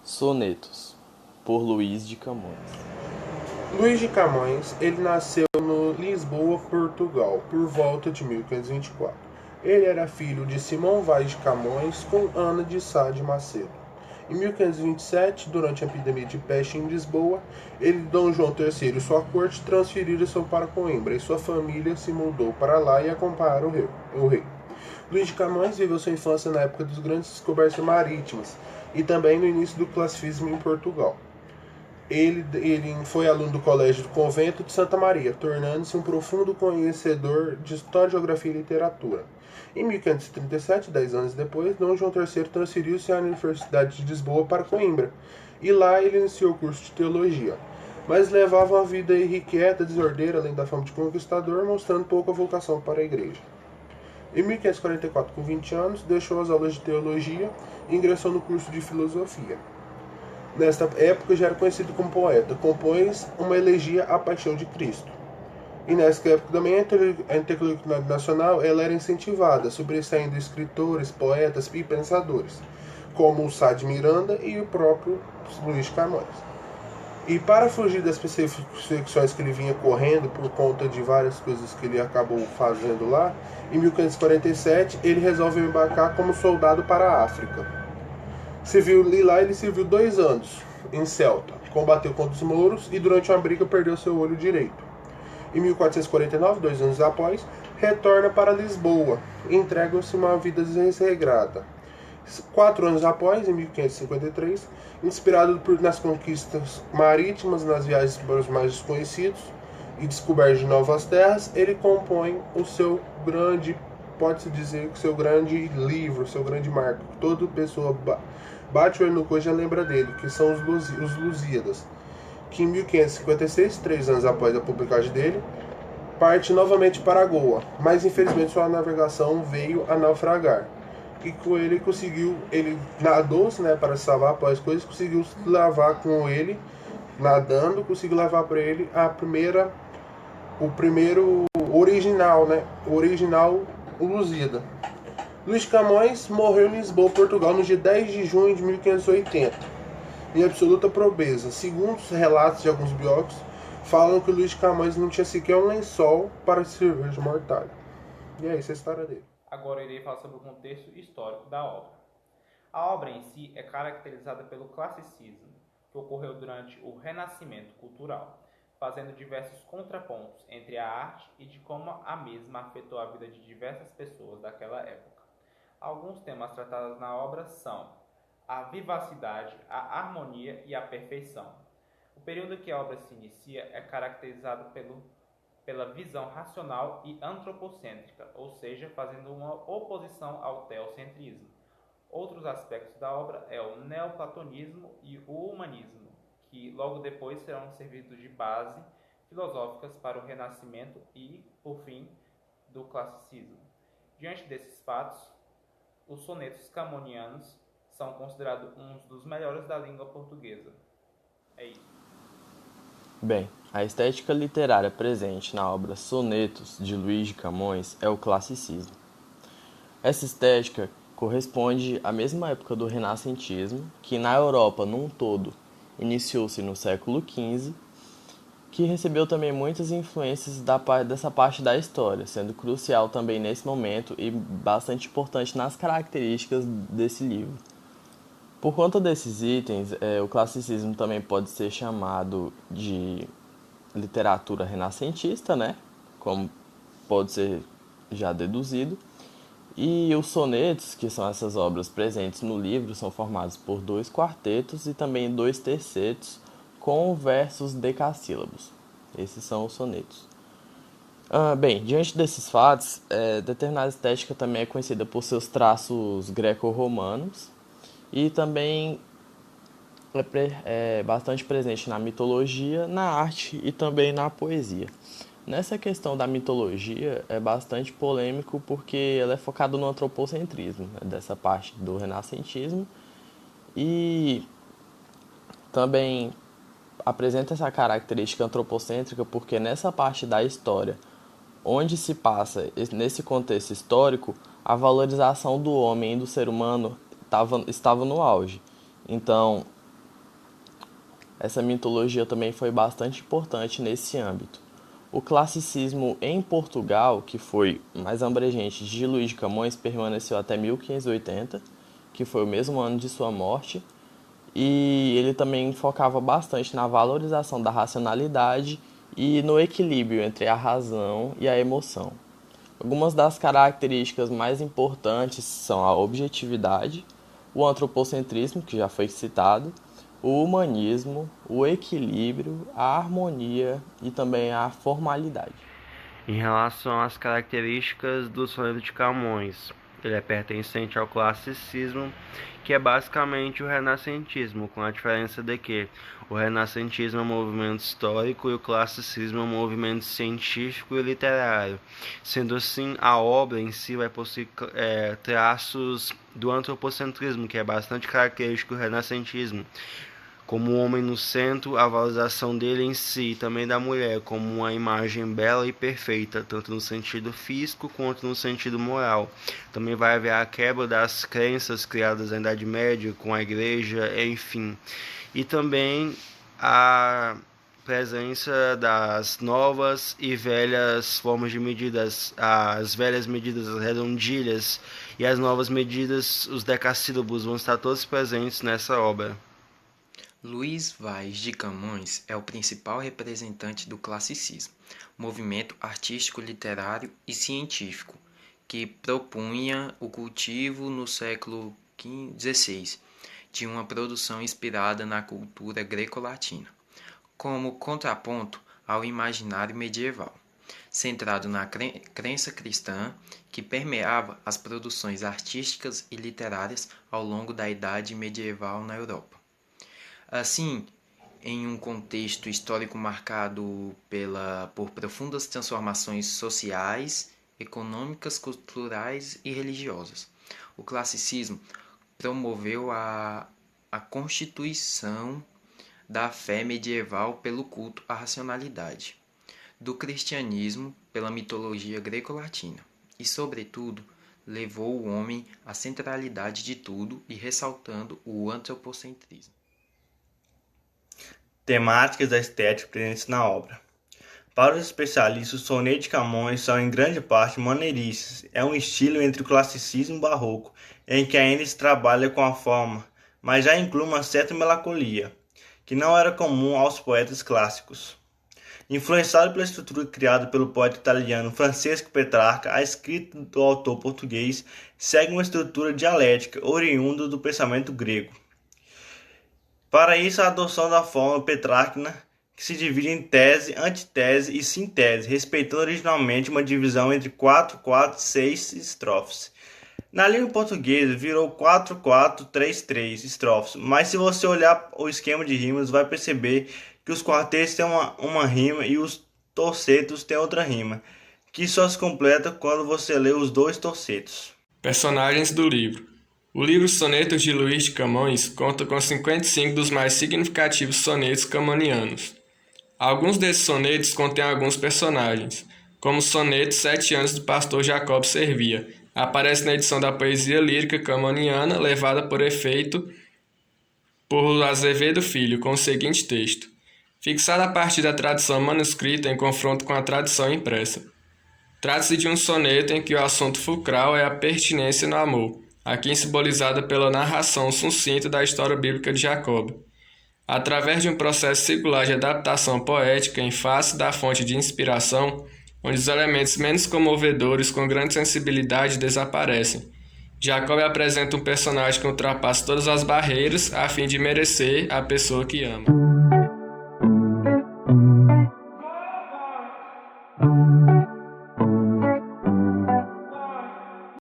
Sonetos, por Luís de Camões. Luís de Camões, ele nasceu no Lisboa, Portugal, por volta de 1524. Ele era filho de Simão Vaz de Camões com Ana de Sá de Macedo. Em 1527, durante a epidemia de peste em Lisboa, ele e Dom João III e sua corte transferiram-se para Coimbra e sua família se mudou para lá e acompanharam o rei. Luís de Camões viveu sua infância na época das grandes descobertas marítimas e também no início do classicismo em Portugal. Ele foi aluno do Colégio do Convento de Santa Maria, tornando-se um profundo conhecedor de história, geografia e literatura. Em 1537, 10 anos depois, Dom João III transferiu-se à Universidade de Lisboa para Coimbra, e lá ele iniciou o curso de teologia. Mas levava uma vida irrequieta, desordeira, além da fama de conquistador, mostrando pouca vocação para a igreja. Em 1544, com 20 anos, deixou as aulas de teologia e ingressou no curso de filosofia. Nesta época já era conhecido como poeta, compôs uma elegia à Paixão de Cristo. E nessa época também a intelectualidade nacional ela era incentivada, sobressaindo escritores, poetas e pensadores, como o Sá de Miranda e o próprio Luís de Camões. E para fugir das perseguições que ele vinha correndo por conta de várias coisas que ele acabou fazendo lá, em 1547 ele resolve embarcar como soldado para a África. Lá ele serviu 2 anos em Celta, combateu contra os mouros e durante uma briga perdeu seu olho direito. Em 1449, 2 anos após, retorna para Lisboa e entrega-se uma vida desregrada. 4 anos após, em 1553, inspirado nas conquistas marítimas, nas viagens para os mais desconhecidos e descoberta de novas terras, ele compõe o seu grande, pode-se dizer, o seu grande livro, o seu grande marco. Toda pessoa bate o olho no coisa já lembra dele, que são os Lusíadas, que em 1556, 3 anos após a publicação dele, parte novamente para Goa, mas infelizmente sua navegação veio a naufragar. E com ele nadou, né, para se salvar após coisas, conseguiu levar com ele, nadando, conseguiu levar para ele o primeiro original, né, o original Lusíada. Luís Camões morreu em Lisboa, Portugal, no dia 10 de junho de 1580, em absoluta pobreza. Segundo os relatos de alguns biógrafos, falam que Luís Camões não tinha sequer um lençol para servir de mortalha. E é essa a história dele. Agora irei falar sobre o contexto histórico da obra. A obra em si é caracterizada pelo classicismo, que ocorreu durante o Renascimento cultural, fazendo diversos contrapontos entre a arte e de como a mesma afetou a vida de diversas pessoas daquela época. Alguns temas tratados na obra são a vivacidade, a harmonia e a perfeição. O período que a obra se inicia é caracterizado pela visão racional e antropocêntrica, ou seja, fazendo uma oposição ao teocentrismo. Outros aspectos da obra é o neoplatonismo e o humanismo, que logo depois serão servidos de base filosóficas para o Renascimento e, por fim, do classicismo. Diante desses fatos, os sonetos camonianos são considerados uns dos melhores da língua portuguesa. É isso. Bem, a estética literária presente na obra Sonetos, de Luís de Camões, é o classicismo. Essa estética corresponde à mesma época do renascentismo, que na Europa num todo iniciou-se no século XV, que recebeu também muitas influências dessa parte da história, sendo crucial também nesse momento e bastante importante nas características desse livro. Por conta desses itens, o classicismo também pode ser chamado de literatura renascentista, né? Como pode ser já deduzido. E os sonetos, que são essas obras presentes no livro, são formados por 2 quartetos e também 2 tercetos com versos decassílabos. Esses são os sonetos. Bem, diante desses fatos, determinada estética também é conhecida por seus traços greco-romanos e também é bastante presente na mitologia, na arte e também na poesia. Nessa questão da mitologia é bastante polêmico porque ela é focada no antropocentrismo, né, dessa parte do renascentismo, e também apresenta essa característica antropocêntrica porque nessa parte da história, onde se passa nesse contexto histórico, a valorização do homem e do ser humano estava no auge. Então, Essa mitologia também foi bastante importante nesse âmbito. O classicismo em Portugal, que foi mais abrangente de Luís de Camões, permaneceu até 1580, que foi o mesmo ano de sua morte, e ele também focava bastante na valorização da racionalidade e no equilíbrio entre a razão e a emoção. Algumas das características mais importantes são a objetividade, o antropocentrismo, que já foi citado, o humanismo, o equilíbrio, a harmonia e também a formalidade. Em relação às características do soneto de Camões, ele é pertencente ao classicismo, que é basicamente o renascentismo, com a diferença de que o renascentismo é um movimento histórico e o classicismo é um movimento científico e literário. Sendo assim, a obra em si vai possuir traços do antropocentrismo, que é bastante característico do renascentismo, como o homem no centro, a valorização dele em si, e também da mulher, como uma imagem bela e perfeita, tanto no sentido físico quanto no sentido moral. Também vai haver a quebra das crenças criadas na Idade Média, com a igreja, enfim. E também a presença das novas e velhas formas de medidas, as velhas medidas, as redondilhas, e as novas medidas, os decassílabos, vão estar todos presentes nessa obra. Luís Vaz de Camões é o principal representante do classicismo, movimento artístico, literário e científico, que propunha o cultivo no século XVI de uma produção inspirada na cultura greco-latina, como contraponto ao imaginário medieval, centrado na crença cristã que permeava as produções artísticas e literárias ao longo da Idade Medieval na Europa. Assim, em um contexto histórico marcado por profundas transformações sociais, econômicas, culturais e religiosas, o classicismo promoveu a constituição da fé medieval pelo culto à racionalidade, do cristianismo pela mitologia greco-latina e, sobretudo, levou o homem à centralidade de tudo e ressaltando o antropocentrismo. Temáticas da estética presentes na obra. Para os especialistas, os sonetos de Camões são em grande parte maneiristas. É um estilo entre o classicismo e o barroco, em que ainda se trabalha com a forma, mas já inclui uma certa melancolia, que não era comum aos poetas clássicos. Influenciado pela estrutura criada pelo poeta italiano Francesco Petrarca, a escrita do autor português segue uma estrutura dialética oriunda do pensamento grego. Para isso, a adoção da fórmula petrarquiana, que se divide em tese, antitese e sintese, respeitando originalmente uma divisão entre 4, 4 e 6 estrofes. Na língua portuguesa, virou 4, 4, 3, 3 estrofes, mas se você olhar o esquema de rimas, vai perceber que os quartetos têm uma rima e os torcetos têm outra rima, que só se completa quando você lê os dois torcetos. Personagens do livro. O livro Sonetos de Luís de Camões conta com 55 dos mais significativos sonetos camonianos. Alguns desses sonetos contêm alguns personagens, como o soneto 7 anos do pastor Jacob Servia. Aparece na edição da poesia lírica camoniana, levada por efeito por Azevedo Filho, com o seguinte texto: fixada a partir da tradição manuscrita em confronto com a tradição impressa. Trata-se de um soneto em que o assunto fulcral é a pertinência no amor, aqui simbolizada pela narração sucinta da história bíblica de Jacob. Através de um processo circular de adaptação poética em face da fonte de inspiração, onde os elementos menos comovedores com grande sensibilidade desaparecem, Jacob apresenta um personagem que ultrapassa todas as barreiras a fim de merecer a pessoa que ama.